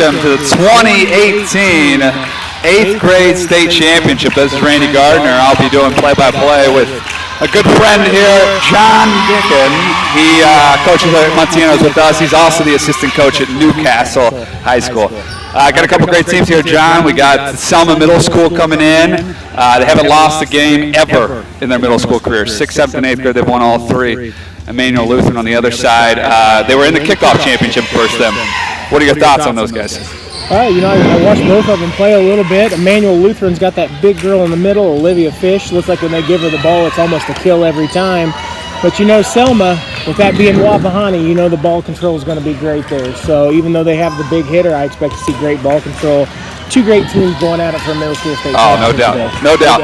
welcome to the 2018 8th grade state championship. This is Randy Gardner. I'll be doing play-by-play with a good friend here, John Dicken. He coaches at Munciana with us. He's also the assistant coach at Newcastle High School. Got a couple great teams here, John. We got Selma Middle School coming in. They haven't lost a game ever in their middle school career. 6th, 7th, and 8th grade, they've won all three. Immanuel Lutheran on the other side. They were in the kickoff championship first. What are your thoughts on those guys? I watched both of them play a little bit. Immanuel Lutheran's got that big girl in the middle, Olivia Fish. Looks like when they give her the ball, it's almost a kill every time. But Selma, with that being Wapahani, the ball control is going to be great there. So even though they have the big hitter, I expect to see great ball control. Two great teams going at it for middle school state. Oh, no doubt. No doubt.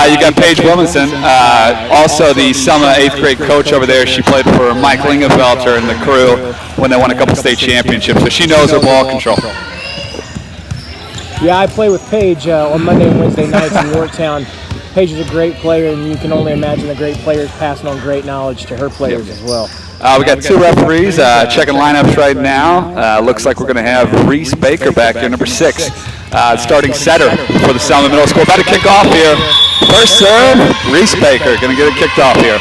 You got Paige Williamson, also the Selma 8th grade coach over there. She played for Mike Lingenfelter and the crew when they won a couple state championships. So she knows her ball control. Yeah, I play with Paige on Monday and Wednesday nights in Yorktown. Paige is a great player, and you can only imagine the great players passing on great knowledge to her players as well. We got two referees checking lineups right now. Looks like we're going to have Reese Baker back here, number 6, starting setter for the Selma Middle School. About to kick off here. First serve, Reese Baker going to get it kicked off here.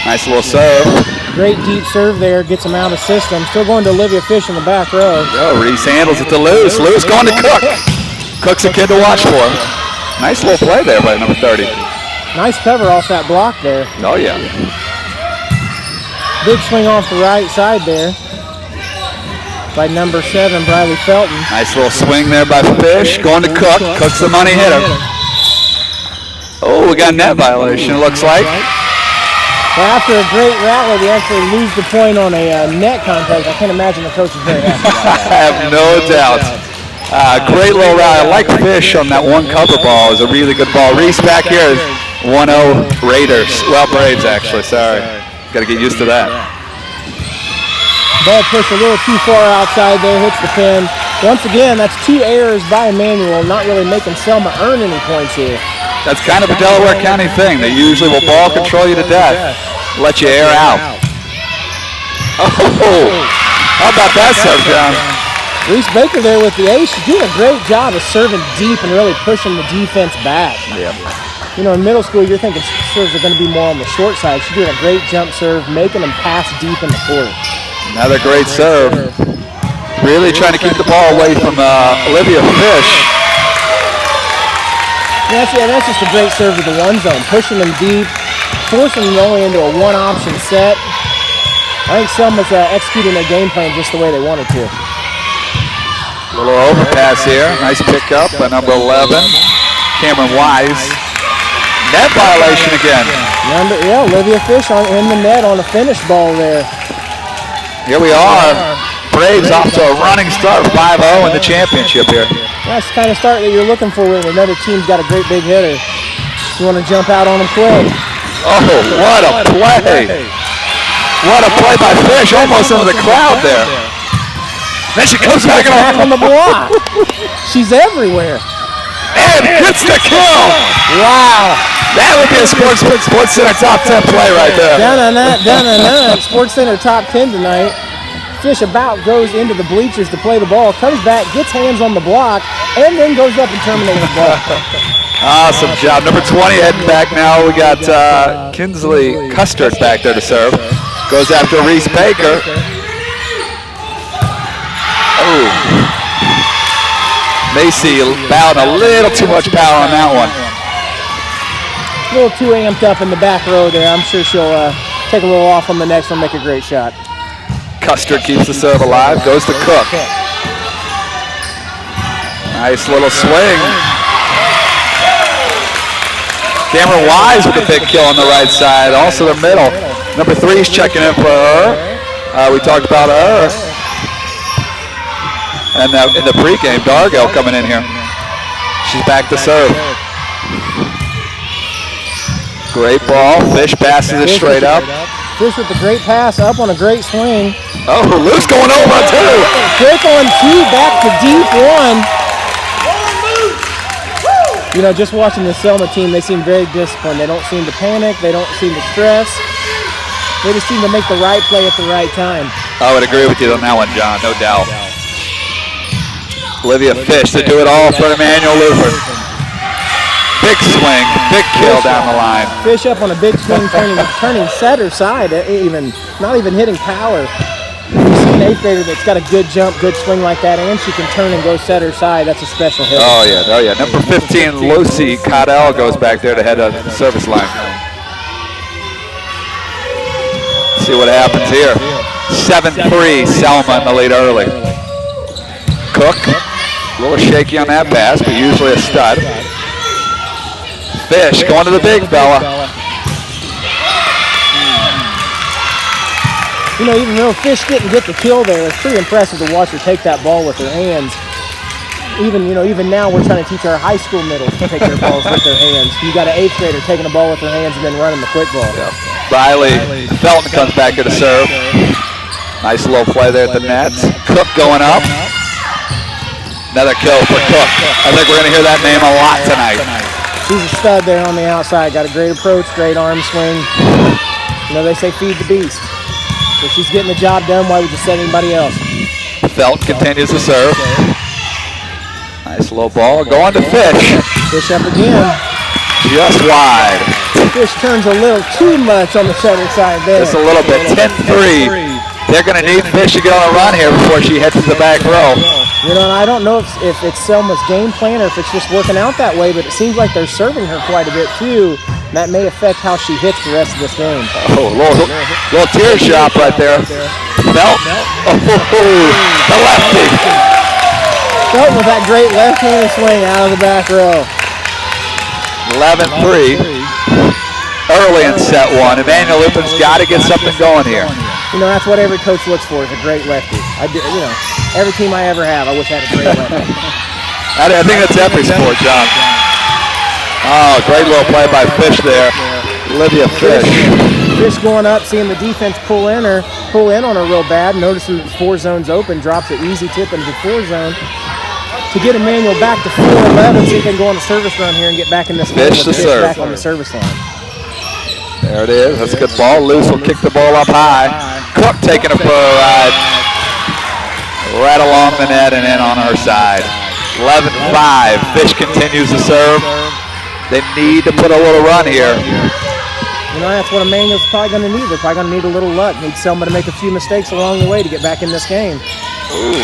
Nice little serve. Great deep serve there, gets him out of system. Still going to Olivia Fish in the back row. Reese handles it to Lewis. Lewis going to Cook. Cook's a kid to watch for. Nice little play there by number 30. Nice cover off that block there. Oh, yeah. Big swing off the right side there by number 7, Briley Felton. Nice little swing there by Fish. Going to Cook. Cook's the money hitter. Oh, we got a net violation, it looks like. Well, after a great rally, they actually lose the point on a net contact. I can't imagine the coach is very happy about that. I have no doubt. Great little rally. I like Fish on that one cover ball. It was a really good ball. Reese back here is 1-0 Raiders. Well, Braves, actually. Sorry. Got to get used to that. Ball pushed a little too far outside there. Hits the pin. Once again, that's 2 errors by Immanuel, not really making Selma earn any points here. That's kind of a Delaware County thing. They usually will ball control you to death. Let you air out. Oh, how about that serve, John? Reese Baker there with the ace. She's doing a great job of serving deep and really pushing the defense back. Yep. In middle school, you're thinking serves are going to be more on the short side. She's doing a great jump serve, making them pass deep in the court. Another great serve. Really trying to keep the ball away from Olivia Fish. That's just a great serve to the one zone, pushing them deep, forcing them only into a one-option set. I think Selma's executing their game plan just the way they wanted to. Little overpass here. Nice pickup by number 11, Cameron Wise. Net violation again. Olivia Fish in the net on a finish ball there. Here we are. Braves off to a running start, 5-0 in the championship here. That's the kind of start that you're looking for when another team's got a great big hitter. You want to jump out on them quick. Oh, what a play. What a play by Fish, almost into the crowd there. Then she comes back on the block. She's everywhere. And gets the kill. Wow. That would be a Sports Center top 10 play right there. Dun-dun-dun. Sports Center top 10 tonight. Fish about goes into the bleachers to play the ball, comes back, gets hands on the block, and then goes up and terminates the ball. Awesome job. Number 20 heading back now. We got Kinsley Custard back there to serve. Goes after Reese Baker. Oh. Macy bowed a little too much power on that one. A little too amped up in the back row there. I'm sure she'll take a little off on the next one, make a great shot. Custard keeps the serve alive, goes to Cook. Nice little swing. Cameron Wise with a big kill on the right side, also the middle. Number 3 is checking in for her. We talked about her. And in the pregame, Dargell coming in here. She's back to serve. Great ball. Fish passes it straight up. Fish with the great pass up on a great swing. Oh, Luce going over on 2. Quick on 2, back to deep 1. Just watching the Selma team, they seem very disciplined. They don't seem to panic. They don't seem to stress. They just seem to make the right play at the right time. I would agree with you on that one, John, no doubt. Olivia Fish to do it all for Immanuel Lutheran. Big swing, big kill down the line. Fish up on a big swing, turning setter side, not even hitting power. You see an 8th grader that's got a good jump, good swing like that, and she can turn and go setter side. That's a special hit. Oh yeah. Number 15, Lucy Caudell goes back there to head of the service line. See what happens here. 7-3, Selma in the lead early. Cook, a little shaky on that pass, but usually a stud. Fish going to the big fella. You know, even though Fish didn't get the kill there, it's pretty impressive to watch her take that ball with her hands. Even now we're trying to teach our high school middles to take their balls with their hands. You got an 8th grader taking a ball with her hands and then running the quick ball. Yep. Riley Felton comes back here to serve. Nice little play there at the net. Cook going up. Another kill for Cook. I think we're going to hear that name a lot tonight. She's a stud there on the outside. Got a great approach, great arm swing. You know, they say feed the beast. So she's getting the job done. Why would you set anybody else? Felton continues to serve. Nice low ball. Going to Fish. Fish up again. Just wide. Fish turns a little too much on the setter side there. Just a little bit. 10-3. They're going to need Fish to get on a run here before she heads to the back row. You know, and I don't know if it's Selma's game plan or if it's just working out that way, but it seems like they're serving her quite a bit too. And that may affect how she hits the rest of this game. Oh, little tear shot right there. Felton. Oh, the lefty. Felton with that great left-handed swing out of the back row. 11-3. Early in set one. Immanuel Lutheran's got to get something going here. You know, that's what every coach looks for, is a great lefty. Every team I ever have, I wish I had a great lefty. I think that's every sport, John. Oh, great little play by Fish there. Olivia Fish. Fish going up, seeing the defense pull in on her real bad. Noticing the 4 zones open, drops an easy tip into the 4 zone. To get Immanuel back to 4-11, so he can go on a service run here and get back in this game with Fish back on the service line. There it is. That's a good ball. Luce will kick the ball up high. Cook taking it for a ride. Right along the net and in on her side. 11-5. Fish continues to serve. They need to put a little run here. You know, that's what Immanuel's probably going to need. They're probably going to need a little luck. Need Selma to make a few mistakes along the way to get back in this game. Ooh.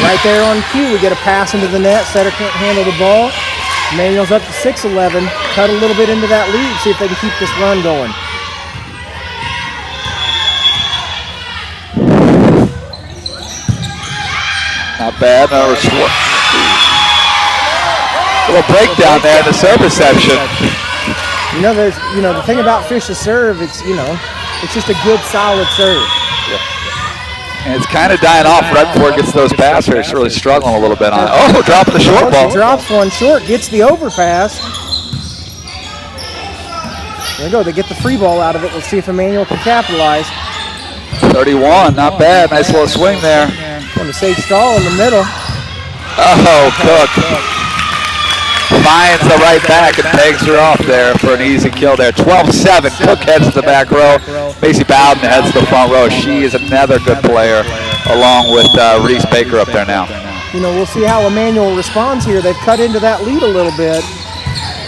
Right there on cue, we get a pass into the net. Setter can't handle the ball. Immanuel's up to 6-11. Cut a little bit into that lead. See if they can keep this run going. Not bad. A little breakdown there in the serve reception. You know, the thing about Fish's serve, it's just a good, solid serve. And it's kind of dying off right before it gets those passers. It's really struggling a little bit on it. Oh, dropping the short ball. Drops one short, gets the overpass. There we go. They get the free ball out of it. Let's see if Immanuel can capitalize. 31, not bad. Nice little swing there. Going to Sage Stahl in the middle. Oh, Cook finds the right back and pegs her off there for an easy kill there. 12-7. Cook heads to the back row. Macy Bowden heads to the front row. She is another good player, along with Reese Baker up there now. You know, we'll see how Immanuel responds here. They've cut into that lead a little bit.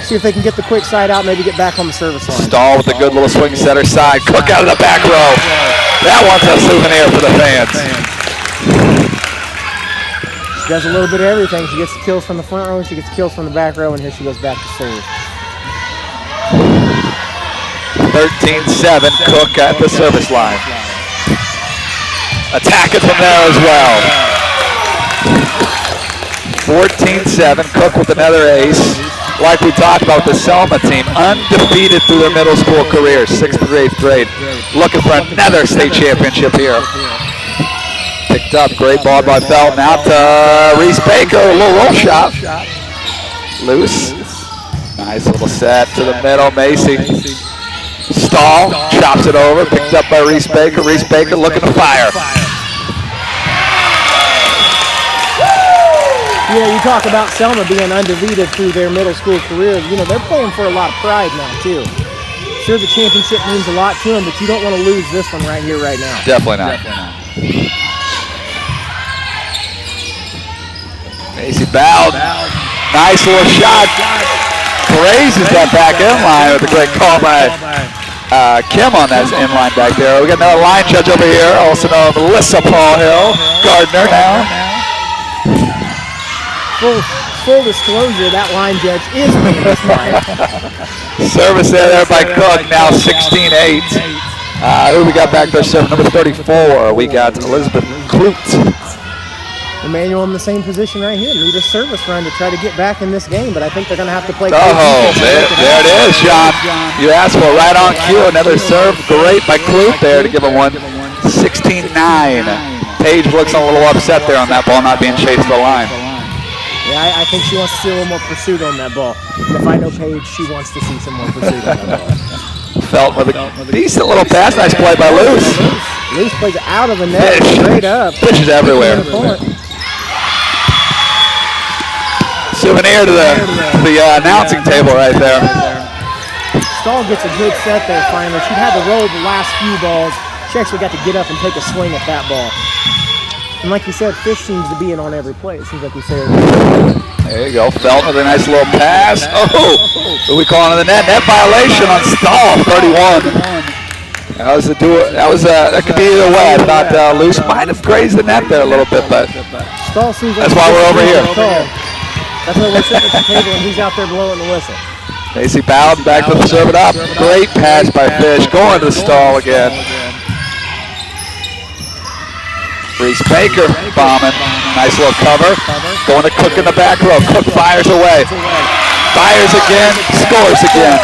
See if they can get the quick side out, maybe get back on the service line. Stahl with a good little swing setter side. Cook out of the back row. That one's a souvenir for the fans. She does a little bit of everything. She gets the kills from the front row, she gets the kills from the back row, and here she goes back to serve. 13-7, Cook at the service line. Attacking from there as well. 14-7, Cook with another ace. Like we talked about, the Selma team, undefeated through their middle school careers, 6th through 8th grade. Looking for another state championship here. Picked up, great ball by Felton, out to Reese Baker, a little roll shot. Loose. Nice little set to the middle, Macy. Stahl chops it over, picked up by Reese Baker. Reese Baker looking to fire. You know, you talk about Selma being undefeated through their middle school career. You know, they're playing for a lot of pride now, too. Sure, the championship means a lot to them, but you don't want to lose this one right here, right now. Definitely not. Casey Bowden. Nice little shot. Grazes that back inline with a great call by Kim on that inline back there. We got another line judge over here, also known as Melissa Paul Hill. Gardner now. Full disclosure, that line judge is Melissa Meyer. Service there by Cook, now 16-8. Who we got back there, number 34? We got Elizabeth Kloot. Immanuel in the same position right here. Need a service run to try to get back in this game, but I think they're going to have to play. Oh, there it is, John. You asked for right on cue. Another serve, great by Kloot there to give him one. 16-9. Paige looks a little upset there on that ball not being chased to the line. Yeah, I think she wants to see a little more pursuit on that ball. And if I know Paige, she wants to see some more pursuit on that ball. Felt with a decent little pass. Nice play by Luce. Luce plays it out of the net, straight up. Pitches everywhere. Souvenir to the announcing table right there. Stahl gets a good set there finally. She'd had to roll the last few balls. She actually got to get up and take a swing at that ball. And like you said, Fish seems to be in on every play. It seems like we say. There you go. Felton with a nice little pass. Oh, who we calling on the net? Net violation on Stahl, 31. That could be either way. I thought Luce might have grazed the net there a little bit, but Stahl seems like that's why we're over here. That's why we're sitting at the table and he's out there blowing the whistle. Casey Bowden back to serve it up. Great pass by Fish. Going to Stahl again. Reese Baker bombing. Nice little cover. Going to Cook in the back row. Cook fires away. Fires again. Scores again.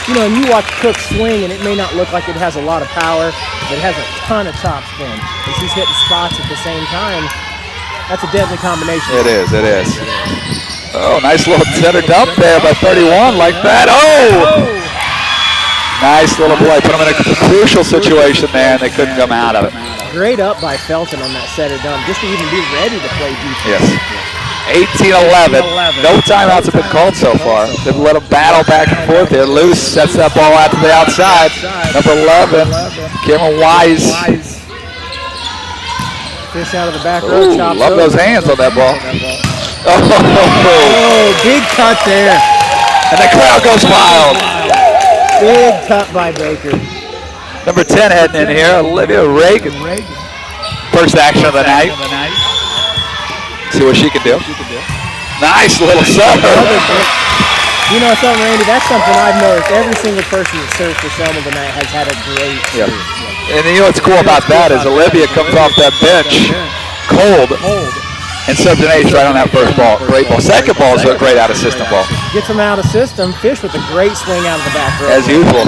You know, and you watch Cook swing, and it may not look like it has a lot of power, but it has a ton of top spin. And she's hitting spots at the same time. That's a deadly combination. It is. Oh, nice little center dump there by 31 like that. Oh! Nice little play. Put them in a crucial situation there, and they couldn't come out of it. Great up by Felton on that setter dump, just to even be ready to play defense. Yes. 18-11. No timeouts have been called so far. They've let them battle back and forth here. Luce sets that ball out to the outside. Number 11, Cameron Wise. Fish out of the back row. Love those hands on that ball. Oh, big cut there. And the crowd goes wild. Big cut by Baker. Number 10 heading in here, Olivia Reagan. First action of the night. See what she can do. Nice little serve. You know something, Randy? That's something I've noticed. Every single person that served for Selma tonight has had a great serve. And you know what's cool about that is Olivia comes off that bench cold and serves an ace right on that first ball. Great ball. Second ball is a great out-of-system ball. Gets them out of system. Fish with a great swing out of the back row. As usual.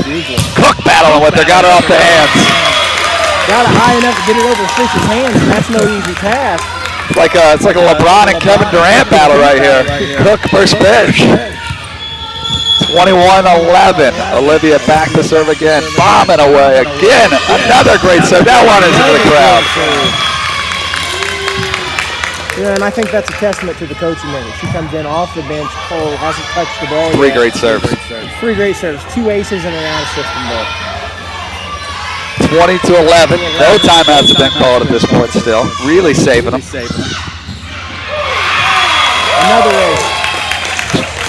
Cook battling with her. Got her off the hands. Got it high enough to get it over Fish's hands, and that's no easy task. It's like a LeBron and Kevin Durant battle right here. Cook versus Fish. 21-11. Olivia back to serve again. Bombing away again. Another great serve. That one is into the crowd. Yeah, and I think that's a testament to the coaching there. She comes in off the bench, cold, hasn't touched the ball yet. Three great serves. 3 great serves. 2 aces and an out-of-system ball. 20-11. No timeouts have been called at this point still. Really saving them. Another ace.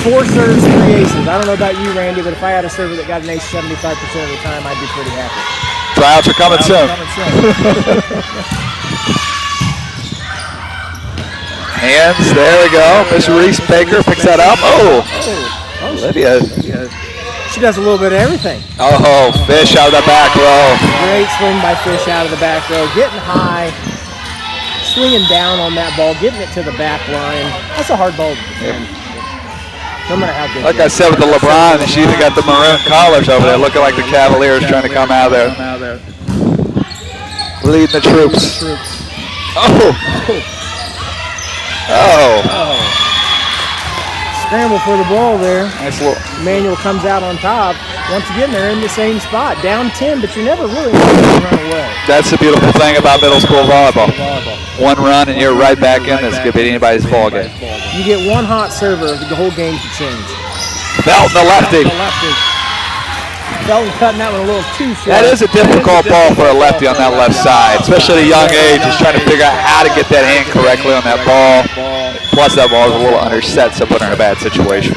4 serves, 3 aces. I don't know about you, Randy, but if I had a server that got an ace 75% of the time, I'd be pretty happy. Tryouts are coming soon. Hands, there we go. Miss Reese Baker picks that up. Oh, Olivia. She does a little bit of everything. Oh, Fish out of the back row. Great swing by Fish out of the back row. Getting high, swinging down on that ball, getting it to the back line. That's a hard ball to defend. No matter how good. Like I said with the LeBron, she even got the maroon collars over there, looking like the Cavaliers trying to come out of there. Leading the troops. Oh. Scramble for the ball there. Nice little. Immanuel comes out on top. Once again, they're in the same spot. Down 10, but you're never really going to run away. That's the beautiful thing about middle school volleyball. One run and you're right back in. This could be anybody's ball game. You get one hot server, the whole game could change. Felton, the lefty. Felton cutting that one a little too short. That is a difficult ball for a lefty on that left side, especially at a young age, just trying to figure out how to get that hand correctly on that ball. Plus, that ball is a little underset, so put her in a bad situation.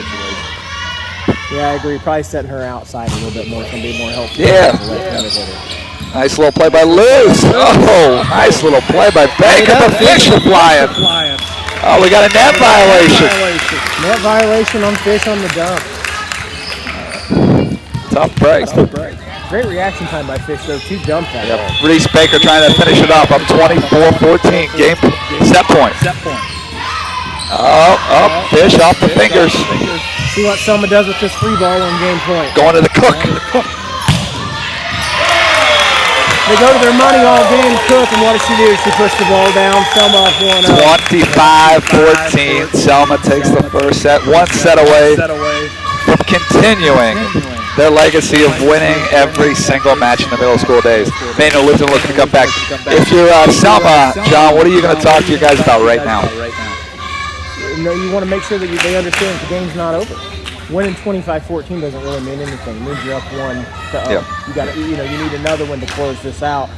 Yeah, I agree. Probably setting her outside a little bit more is going to be more helpful. Yeah. Nice little play by Luz. Oh, nice little play by Baker. The fish are flying. Oh, we got a net violation. Net violation on fish on the dump. Tough break. Great reaction time by Fish, though. 2 dumped that ball. Reese Baker trying to finish it up. Up 24-14. Game set point. Oh, Fish off the fingers. See what Selma does with this free ball on game point. Going to the Cook. They go to their money all game, Cook, and what does she do? She puts the ball down. Selma off 1-0. 25-14. Selma takes the first set. One set away from continuing their legacy of winning every single match in the middle school days. Immanuel Lutheran looking to come back. If you're Selma, John, what are you going to talk to you guys about right now? You want to make sure that they understand the game's not over. Winning 25-14 doesn't really mean anything. It means you're up 1-0. You got to, you need another one to close this out.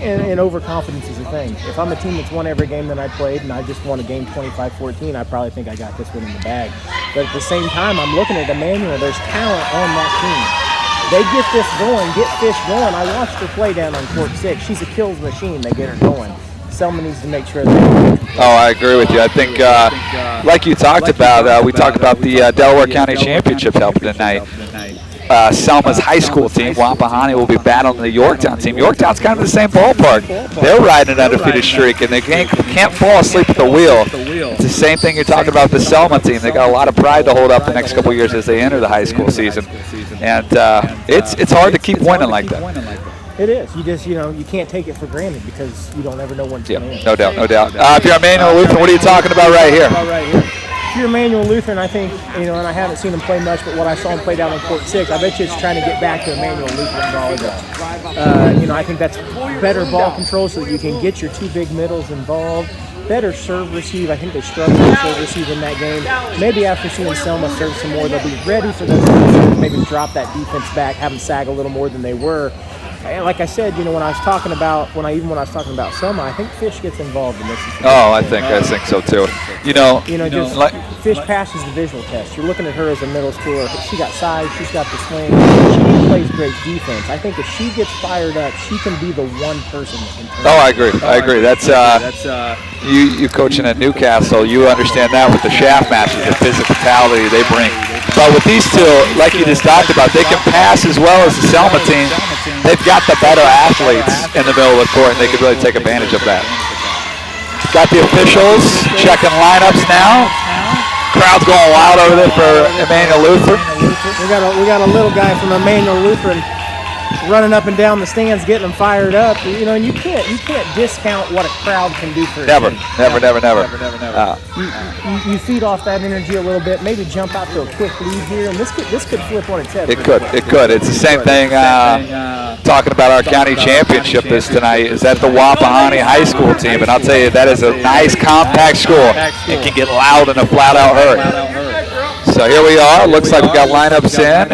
And overconfidence is a thing. If I'm a team that's won every game that I played and I just won a game 25-14, I probably think I got this one in the bag. But at the same time, I'm looking at Immanuel. There's talent on that team. They get this going, get Fish going. I watched her play down on court 6. She's a kills machine. They get her going. Selma needs to make sure that. Oh, I agree with you. I think, like you talked about, we talked about the Delaware County Championship helping tonight. Selma's high school team, Wampahani, will be battling the Yorktown team. Yorktown's kind of the same ballpark. They're riding an undefeated streak, and they can't fall asleep at the wheel. It's the same thing you're talking about with the Selma team. They got a lot of pride to hold up the next couple of years as they enter the high school season. And it's hard to keep winning like that. It is. You just, you can't take it for granted because you don't ever know when it's going to end. No doubt, no doubt. If you're Immanuel Lutheran, what are you talking about right here? If you're Immanuel Lutheran, I think, and I haven't seen him play much, but what I saw him play down on court 6, I bet you it's trying to get back to Immanuel Lutheran volleyball. I think that's better ball control so that you can get your 2 big middles involved. Better serve receive. I think they struggled to serve receive in that game. Maybe after seeing Selma serve some more, they'll be ready for those to maybe drop that defense back, have them sag a little more than they were. And like I said, when I was talking about Selma, I think Fish gets involved in this. Oh, I think so too. Fish passes the visual test. You're looking at her as a middle schooler. She got size. She's got the swing. She plays great defense. I think if she gets fired up, she can be the one person that can turn. Oh, I agree. That's you coaching at Newcastle. You understand that with the shaft matches, the physicality they bring. But with these two, like you just talked about, they can pass as well as the Selma team. They've got the better athletes in the middle of the court, and they could really take advantage of that. Got the officials checking lineups now. Crowd's going wild over there for Immanuel Lutheran. We got a little guy from Immanuel Lutheran running up and down the stands, getting them fired up. And you can't discount what a crowd can do for a Never. team. You feed off that energy a little bit. Maybe jump out to a quick lead here, and this could flip on its head. It could. It's the same thing. Talking about our county championship tonight is at the Wampahani High School team, and I'll tell you that is a nice compact school. It can get loud in a flat-out hurry. So here we are. Looks like we got lineups in.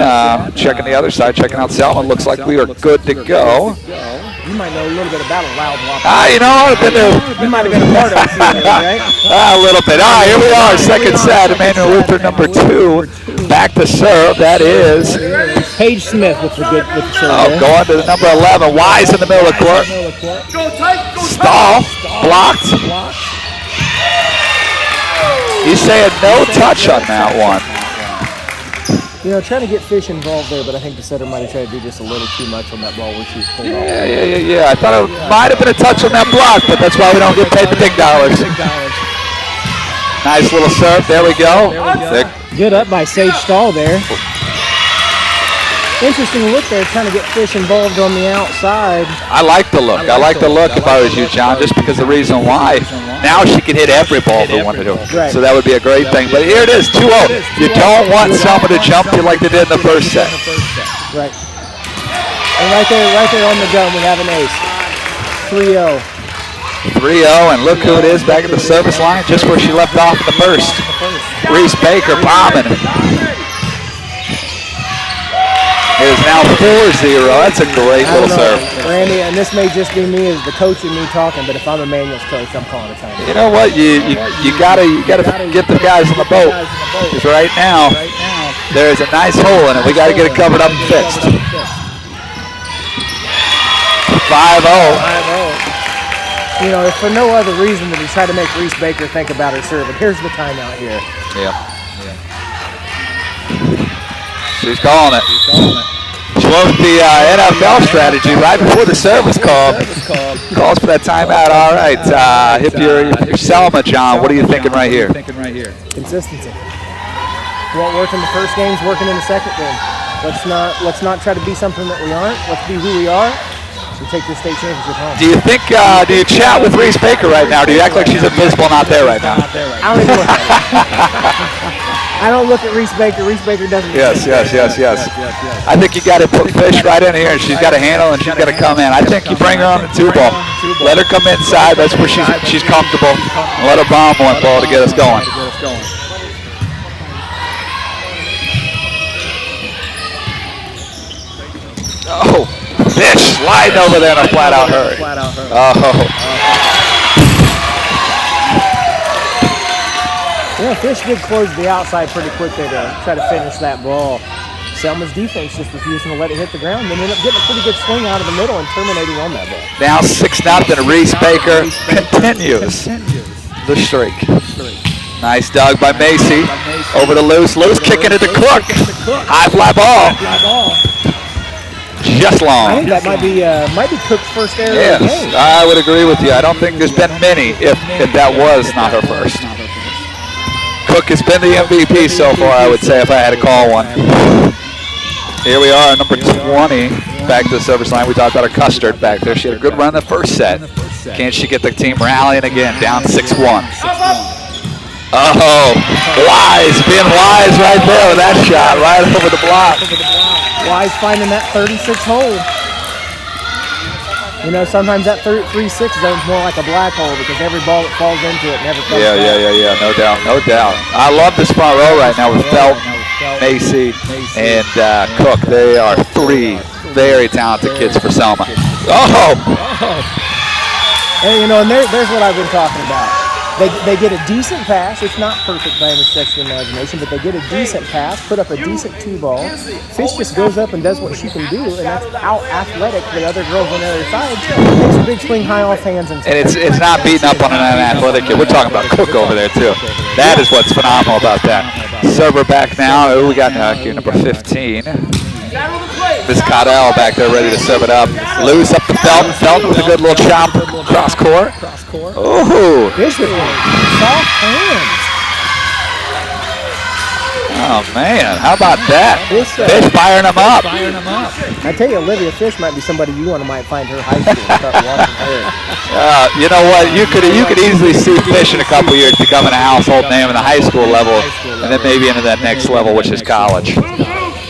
Checking the other side, checking out Selma. Looks like we are good to go. You might know a little bit about a loud walk. You might have been a part of it, right? A little bit. Here we are. Second set. Immanuel Lutheran number 2. Back to serve. That is Paige Smith with the serve. Going to the number 11. Wise in the middle of the court. Stall. Blocked. He's saying no touch on that one. Trying to get Fish involved there, but I think the setter might have tried to do just a little too much on that ball where she was pulled off. Yeah. I thought it might have been a touch on that block, but that's why we don't get paid the big dollars. Nice little serve. There we go. Good up by Sage Stahl there. Interesting look there, trying to get Fish involved on the outside. I like the look. If I was you, John, just because the reason why. Now she can hit every ball they wanted to. Right. So that would be a great thing. But here it is, 2-0. You don't want Selma to jump you like they did in the first set. Right. And right there on the gun, we have an ace. 3-0. 3-0, and look who it is back at the service line, just where she left off in the first. Reese Baker bombing. It is now 4-0. That's a great I don't little know, serve. Randy, and this may just be me as the coach and me talking, but if I'm Immanuel's coach, I'm calling a timeout. You know what? You gotta get the guys on the boat. Because right now there's a nice hole in it. We gotta get it covered up and fixed. 5-0. 5-0. You know, if for no other reason than to try to make Reese Baker think about her serving. Here's the timeout here. Yeah. She's calling it. She went with the NFL strategy right before the serve was called. Calls for that timeout. All right. If you're Selma, John, what are you thinking right here? Consistency. What worked in the first game's working in the second game. Let's not try to be something that we aren't. Let's be who we are. And take this state championship home. Do you think? Do you chat with Reese Baker right now? Or do you act like she's invisible, not there right now? I don't even look at her. I don't look at Reese Baker. Reese Baker doesn't. Yes. I think you got to put Fish right in here, and she's got to handle, and she's got to come in. I think you bring her on the 2-ball. Let her come inside. That's where she's comfortable. And let her bomb one ball to get us going. Oh. Fish sliding over there in a flat-out hurry. Oh. Yeah, Fish did close the outside pretty quick there to try to finish that ball. Selma's defense just refusing to let it hit the ground, and ended up getting a pretty good swing out of the middle and terminating on that ball. Now 6-0. Reese Baker continues the streak. Nice dug by Macy. Over to Luce. Luce kicking it to Cook. High fly ball. Just long. I think that might be Cook's first error of the game. I would agree with you. I don't think there's been many if that was not her first. Cook has been the MVP so far, I would say, if I had to call one. Here we are, number 20, back to the service line. We talked about her Custard back there. She had a good run in the first set. Can she get the team rallying again? Down 6-1. Oh, Wise, being Wise right there with that shot, right over the block. Wise finding that 36 hole. You know, sometimes that 3-6 zone is more like a black hole because every ball that falls into it never comes back. Yeah, no doubt. I love this front row right now with Felt, Macy, and Cook. They are three very talented kids for Selma. Oh! And, you know, and there's what I've been talking about. They get a decent pass. It's not perfect by any stretch of the imagination, but they get a decent pass, put up a decent 2-ball. Fish just goes up and does what she can do, and that's out-athletic the other girls on the other side. Makes a big swing high off hands. And it's not beating up on an athletic kid. We're talking about Cook over there, too. That is what's phenomenal about that. Server back now. We got here, number 15. Miss Caudell back there ready to serve it up. Loose up to Felton. Felton with a good little chop cross court. Oh, Fish with soft hands. Oh man, how about that? Fish firing them up. I tell you, Olivia Fish might be somebody you might find her high school and start watching her. You know what? You could easily see Fish in a couple years becoming a household name in the high school level, and then maybe into that next level, which is college.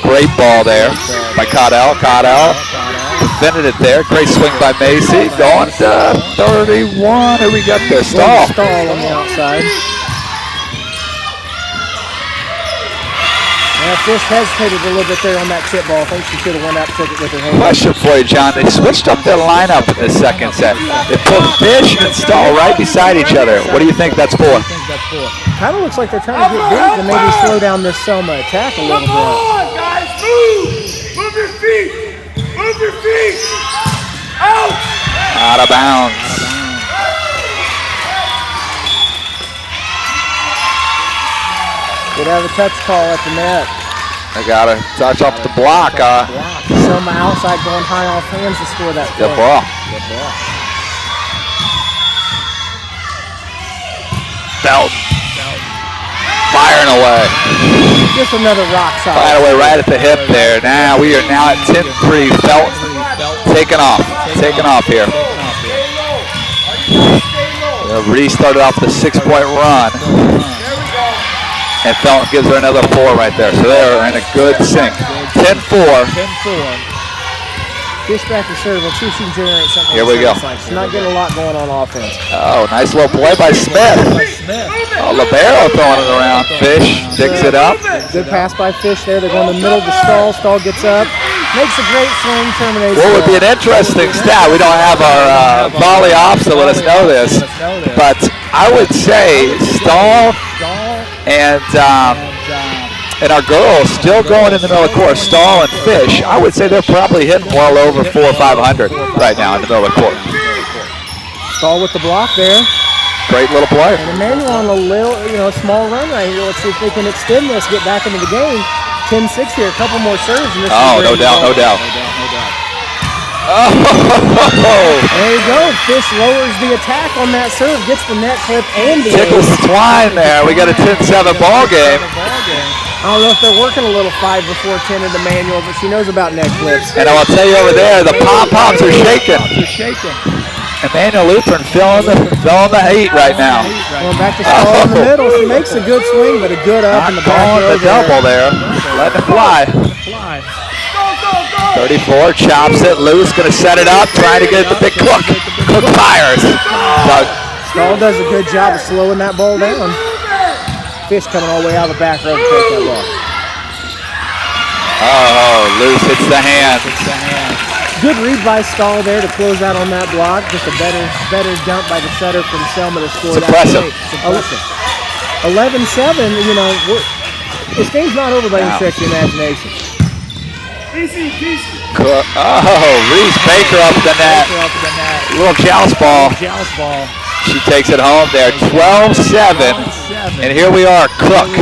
Great ball there by Caudell. Caudell defended it there. Great swing by Macy. Going to 31. Who we got there? Stahl. Stahl on the outside. Yeah, Fish hesitated a little bit there on that chip ball. I think she should have went up, took it with her hand. Question for you, John. They switched up their lineup in the second set. They put Fish and Stahl right beside each other. What do you think that's for? Kind of looks like they're trying to get big and maybe slow down this Selma attack a little bit. Come on, guys, move! Move your feet! Move your feet! Out! Out of bounds. Could have a touch call at the net. They got to touch off the block. Selma outside going high off hands to score that Good ball. Belt. Firing away. Just another rock solid. Firing away right at the hip there. Now we are now at 10-3. Felton taking off here. Reese started off the 6-point run. And Felton gives her another 4 right there. So they're in a good sync. 10-4. Fish back to serve. Let's see if she can generate something. Here we go. She's not getting a lot going on offense. Oh, nice little play by Smith. Oh, Libero throwing it around. Fish digs it up. Good pass by Fish there. They're going to the middle of the Stahl. Stahl gets up. Makes a great swing, terminates. What would be an interesting stat, we don't have our volley ops to let us know this, but I would say Stahl and our girls still going in the middle of the court, Stahl and Fish, I would say they're probably hitting well over 400 or 500 right now in the middle of the court. Stahl with the block there. Great little player. And Immanuel on a little, small run right here. Let's see if they can extend this, get back into the game. 10-6 here, a couple more serves. And this no doubt. Oh! There you go. Fish lowers the attack on that serve, gets the net clip and the tickles the twine there. We got a 10-7 ball game. I don't know if they're working a little 5 before 10 in the manual, but she knows about net clips. And I'll tell you over there, the pom-poms are shaking. Immanuel Lutheran feeling the heat right now. Going back to Stahl in the middle. She makes a good swing, but a good up in the back. The double there. Letting it fly. 34 chops it loose, going to set it up, trying to get the big Cook. Cook fires. Stahl does a good job of slowing that ball down. Fish coming all the way out of the back row to take that ball. Oh, loose hits the hand. Good read by Stahl there to close out on that block. Just a better jump by the setter from Selma to score that. Impressive. 11-7, this game's not over by any stretch of the imagination. Reese Baker up the net. Little joust ball. She takes it home there. 12-7. And here we are, Cook.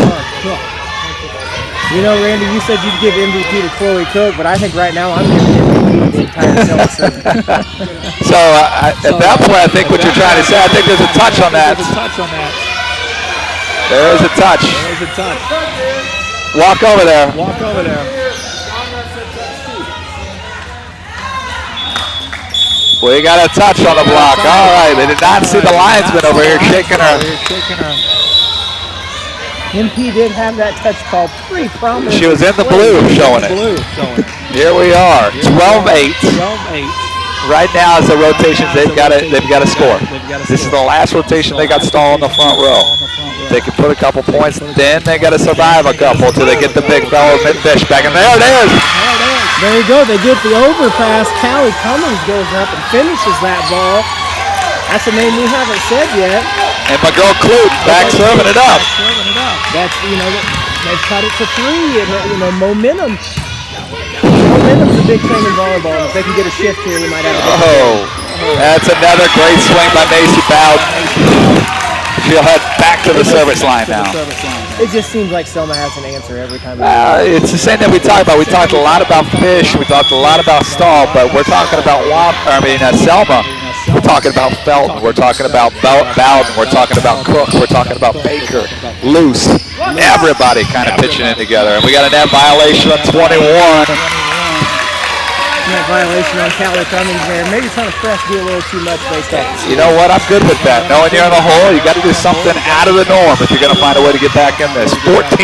Randy, you said you'd give MVP to Chloe Cook, but I think right now I'm giving MVP to the entire Selma Center. So at that point, I think what you're trying to say, I think there's a touch on that. There's a touch. Walk over there. We got a touch on the block. All right, they did not see the linesman over here shaking her. MP did have that touch call pretty prominent. She was in the blue showing it. Here we are, 12-8. Right now is the rotations they've got to score. This is the last rotation they got Stahl in the front row. They can put a couple points, then they got to survive a couple till they get the big fellow mid-fish back. And there it is. There you go. They get the overpass. Callie Cummings goes up and finishes that ball. That's a name we haven't said yet. And my girl Clute back serving it up. That's, they've cut it to 3, and, momentum. Momentum's a big thing in volleyball. If they can get a shift here, we might have a good that's another great swing by Macy Bowden. She'll head back to the service line now. It just seems like Selma has an answer every time. It's the same that we talked about. We talked a lot about Fish. We talked a lot about Stahl, but we're talking about Selma. We're talking about Felton. We're talking about Bowden. We're talking about Cook. We're talking about Baker, Luce. Everybody kind of pitching in together. And we got a net violation on 21. Net violation on Callie Cummings there. Maybe trying to press do a little too much based off. You know what? I'm good with that. Knowing you're in the hole, you got to do something out of the norm if you're going to find a way to get back in this. 14-9.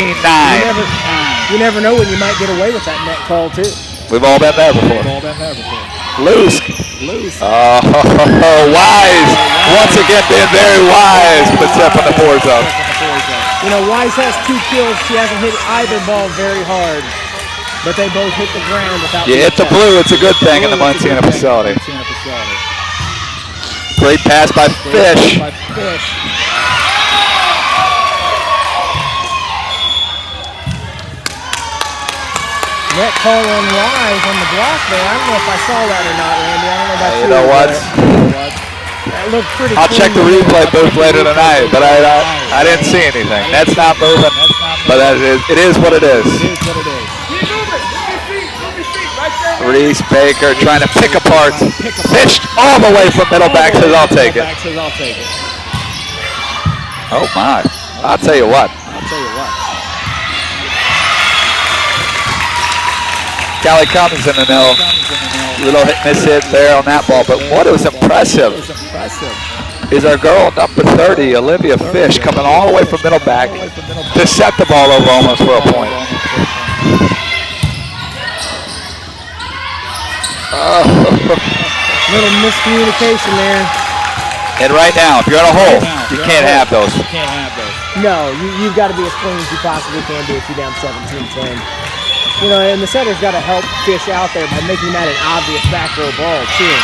You never know when you might get away with that net call too. We've all been there before. Loose. Oh, Wise. Once again being very wise with the tip on the 4 zone. Wise has 2 kills. She hasn't hit either ball very hard, but they both hit the ground without. You hit the blue, it's a good thing in the Munciana facility. Great pass by Fish. Net call on Wise on the block there. I don't know if I saw that or not, Randy. I don't know about you. You know what? That looked pretty I'll check the replay booth later tonight, but I didn't see anything. That's not moving, but it is what it is. Reese Baker trying to pick apart. Fished all the way from middle back, says I'll take it. Oh my, I'll tell you what. Callie Cummings in the middle. Little miss hit there on that ball, but what was impressive is our girl number 30, Olivia Fish, coming all the way from middle back to set the ball over almost for a point. Little miscommunication there. And right now, if you're in a hole, you can't have those. No, you've got to be as clean as you possibly can be if you're down 17-10. You know, and the setter's got to help Fish out there by making that an obvious back row ball too.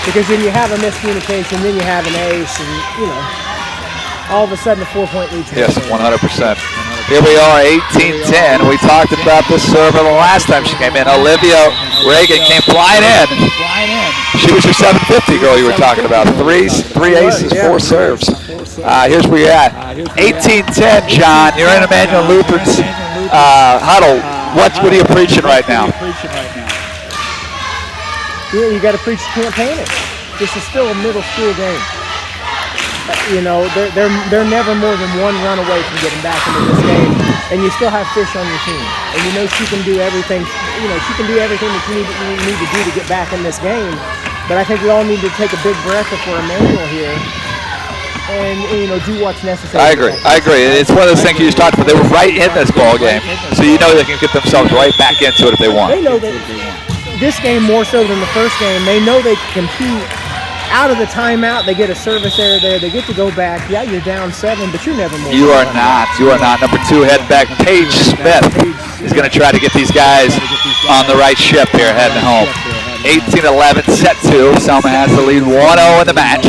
Because then you have a miscommunication, then you have an ace, and you know, all of a sudden a 4-point lead. Yes, 100%. Here we are, 18-10. We talked about this server the last time she came in. Olivia Reagan came flying in. She was your 750 girl you were talking about. Three aces, 4 serves. Here's where you're at. 18-10, John. You're in Immanuel Lutheran's huddle. What are you preaching right now? Yeah, you got to preach campaigning. This is still a middle school game. You know, they're never more than 1 run away from getting back into this game, and you still have Fish on your team, and you know she can do everything. You know, she can do everything that you need to do to get back in this game. But I think we all need to take a big breath if we're Immanuel here, and you know, do what's necessary. I agree. It's one of those things you just talked about. They were right in this ball game, so you know they can get themselves right back into it if they want. They know that this game more so than the first game. They know they can compete. Out of the timeout, they get a service error there. They get to go back. Yeah, you're down 7, but you're never more. You are not. You are not. Number 2 head back, Paige Smith, is going to try to get these guys on the right ship here heading home. 18-11, set 2. Selma has the lead 1-0 in the match.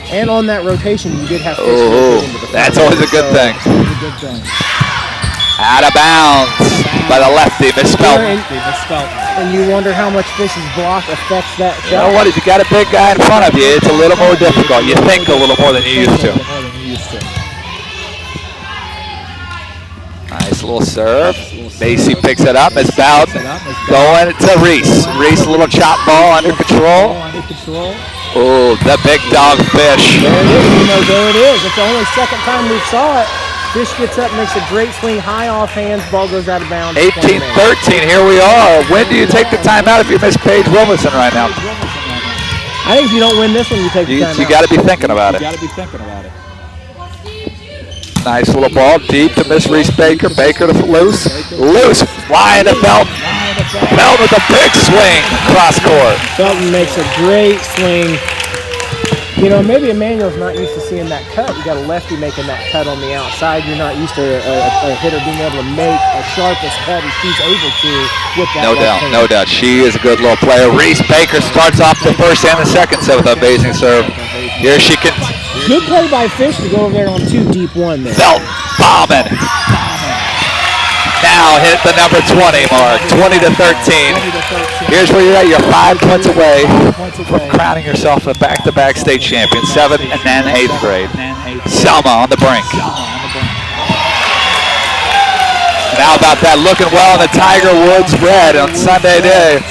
And on that rotation, you did have Fish. Oh, that's always a good thing. Out of bounds by the lefty, misspelled. And you wonder how much Fish's block affects that shot. You know what? If you got a big guy in front of you, it's a little more difficult. You think a little more than you used to. Nice little serve. Macy picks it up. Miss Bowden going to Reese. Reese, a little chop ball under control. Oh, the big dog Fish. There it is. You know, there it is. It's the only second time we saw it. Fish gets up, makes a great swing, high off hands, ball goes out of bounds. 18-13, here we are. When do you take the timeout if you miss Paige Wilmison right now? I think if you don't win this one, you take the timeout. You got to be thinking about it. Nice little ball, deep to Miss Reese Baker. Baker to Loose. Loose, flying to Felton. Felton with a big swing across court. Felton makes a great swing. You know, maybe Immanuel's not used to seeing that cut. You got a lefty making that cut on the outside. You're not used to a hitter being able to make a sharpest cut as she's able to with that. No doubt. She is a good little player. Reese Baker starts off the first and the second set with an amazing serve. Here she can. Good play by Fish to go over there on 2 deep 1 there. Felton bombing. Now hit the number 20 mark, 20-13. Here's where you're at. You're 5 points away from crowning yourself a back-to-back state champion, 7th and then 8th grade. Selma on the brink. Now about that, looking well in the Tiger Woods red on Sunday day.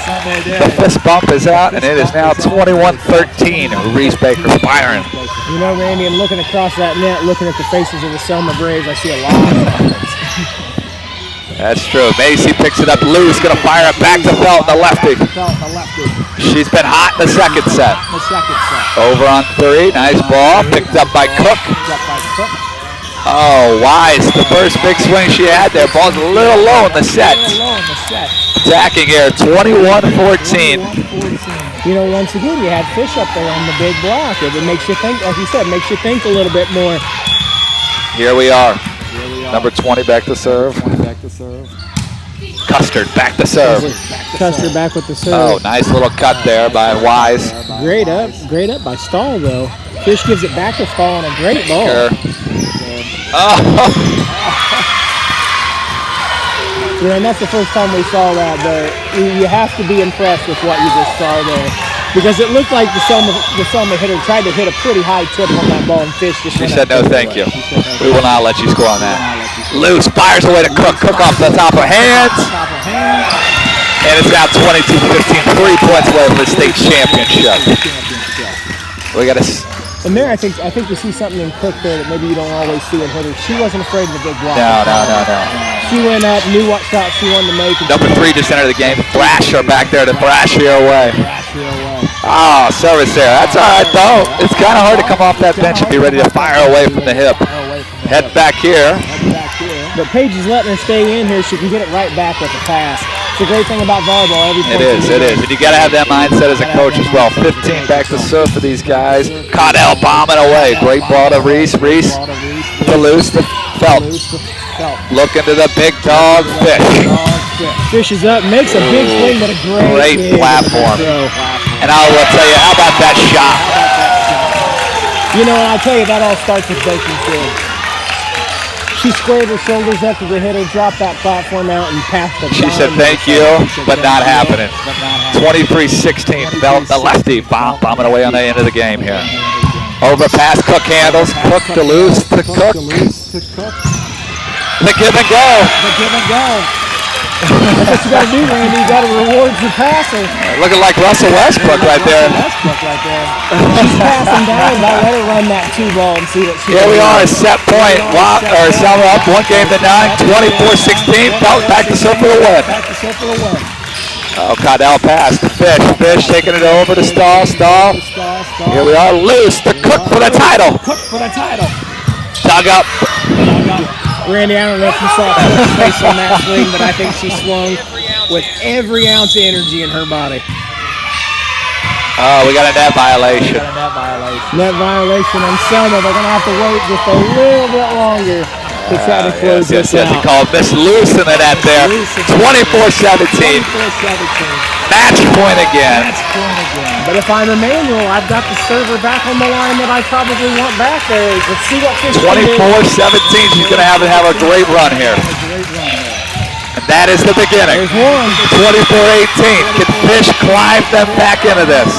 The fist bump is out, and it is now 21-13. Reese Baker firing. You know, Randy, I'm looking across that net, looking at the faces of the Selma Braves. I see a lot of confidence. That's true. Macy picks it up loose, going to fire it back to Felton, the lefty. She's been hot in the second set. Over on 3, nice ball, picked up by Cook. Oh, Wise, the first big swing she had there. Ball's a little low in the set. Attacking here, 21-14. You know, once again, you had Fish up there on the big block. It makes you think, like you said, makes you think a little bit more. Here we are. Number 20 back to serve. Custard back to serve. Custard back with the serve. Oh, nice little cut there by Wise. Great up by Stahl though. Fish gives it back to Stahl on a great ball. Oh. You know, and that's the first time we saw that. You have to be impressed with what you just saw there. Because it looked like the Selma hitter tried to hit a pretty high tip on that ball, and Fish just. She said no, thank you. We will not let you score on that. Loose fires away to Cook. Cook off the top of hands. And it's now 22-15. 3 points away from the state championship. We got to. And there, I think you see something in Cook there that maybe you don't always see in hitters. She wasn't afraid of the big block. No. She went up, knew what shot she wanted to make. Number 3 just entered the game. Thrasher back there to thrash her away. Oh, service there. That's all right, though. It's kind of hard to come off that bench and be ready to fire away from the hip. Head back here. But Paige is letting her stay in here. She can get it right back with the pass. It's a great thing about volleyball. Every It is. And you got to have that mindset as a coach as well. 15 back to serve for these guys. Connell bombing away. Great ball to Reese. Reese to loose to Phelps. Looking to the big dog, Fish. Fishes up, makes a big swing, but a great platform. And I will tell you, how about that shot? You know, I'll tell you, that all starts with Baker's good. She squared her shoulders up to the hitter, dropped that platform out, and passed it. She said, thank you, but not happening. 23-16, the lefty bombing away on the end of the game here. Over past Cook handles, Cook to loose to Cook. The give and go. That's what you got to do, Randy. You got to reward your passer. Looking like Russell Westbrook right there. She's passing down. Now let her run that 2-ball and see what she Here we are, a set point. Selma up 1 game to 9, 24-16. Back to serve for the win. Oh, Connell pass to Fish. Fish taking it over to Stahl. Here we are, loose to Cook for the title. Dug up. Randy, I don't know if you saw her face on that swing, but I think she swung with every ounce of energy in her body. Oh, we got a net violation. Net violation on Selma. They're going to have to wait just a little bit longer to try to close this out. He called Miss Loose in the net there. 24-17. Match point again. But if I'm Immanuel, I've got the server back on the line that I probably want back there. Let's see what Fish 24-17. She's going to have a great run here. And that is the beginning. 24-18. Can Fish climb them back into this?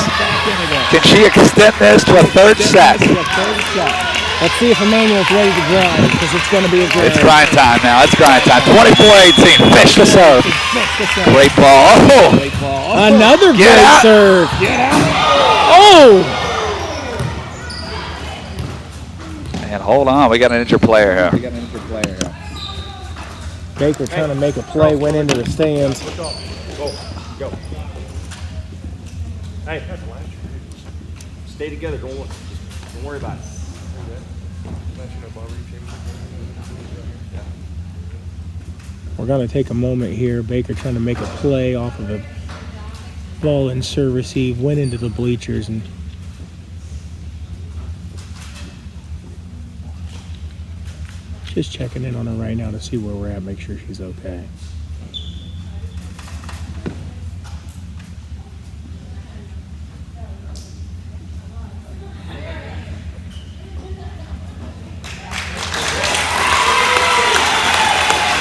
Can she extend this to a third set? Let's see if Immanuel's ready to grind, because it's going to be a grind. It's grind time now. 24-18. Fish to serve. Great ball. Oh. Another great serve. Oh! And hold on. We got an injured player here. Baker trying to make a play, went into the stands. Go. Hey, stay together. Don't worry about it. We're going to take a moment here. Baker trying to make a play off of a ball and serve receive, went into the bleachers, and just checking in on her right now to see where we're at, make sure she's okay.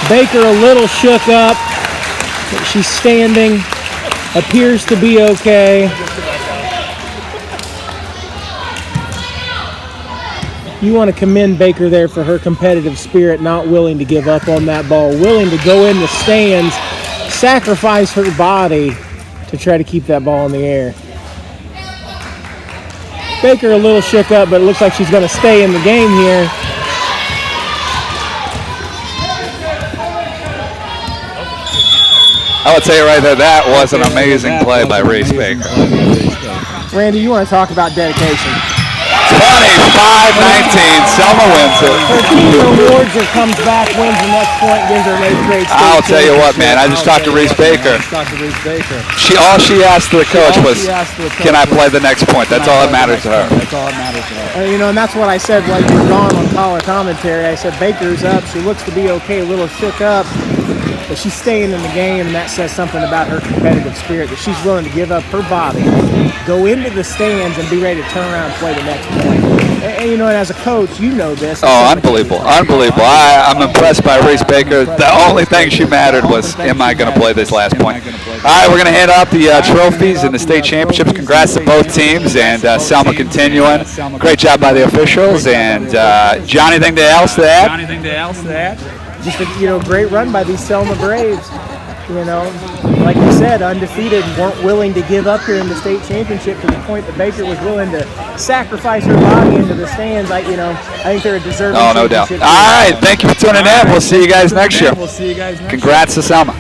Baker a little shook up. She's standing, appears to be okay. You want to commend Baker there for her competitive spirit, not willing to give up on that ball, willing to go in the stands, sacrifice her body to try to keep that ball in the air. Baker a little shook up, but it looks like she's going to stay in the game here. I would say right there, that was an amazing play by Reese Baker. Randy, you want to talk about dedication? 25-19, Selma wins it. Her team rewards her, comes back, wins the next point, gives her an 8th grade state I'll tell you what, man, I just talked to Reese Baker. All she asked the coach was, can I play the next point? That's all that matters to her. You know, and that's what I said while you were gone on color commentary. I said, Baker's up. She looks to be okay, a little shook up. But she's staying in the game, and that says something about her competitive spirit, that she's willing to give up her body, go into the stands, and be ready to turn around and play the next point. And you know, and as a coach, you know this. Oh, unbelievable. I'm impressed by Reese Baker. The only thing she mattered was, am I going to play this last point? All right, we're going to hand out the trophies and the state championships. Congrats to both teams, and Selma continuing. Great job by the officials. And John, anything else to add? Just a great run by these Selma Braves. You know, like you said, undefeated, weren't willing to give up here in the state championship to the point that Baker was willing to sacrifice her body into the stands. I think they're a deserving championship. Oh, no doubt. All right, thank you for tuning in. We'll see you guys next year. Congrats to Selma.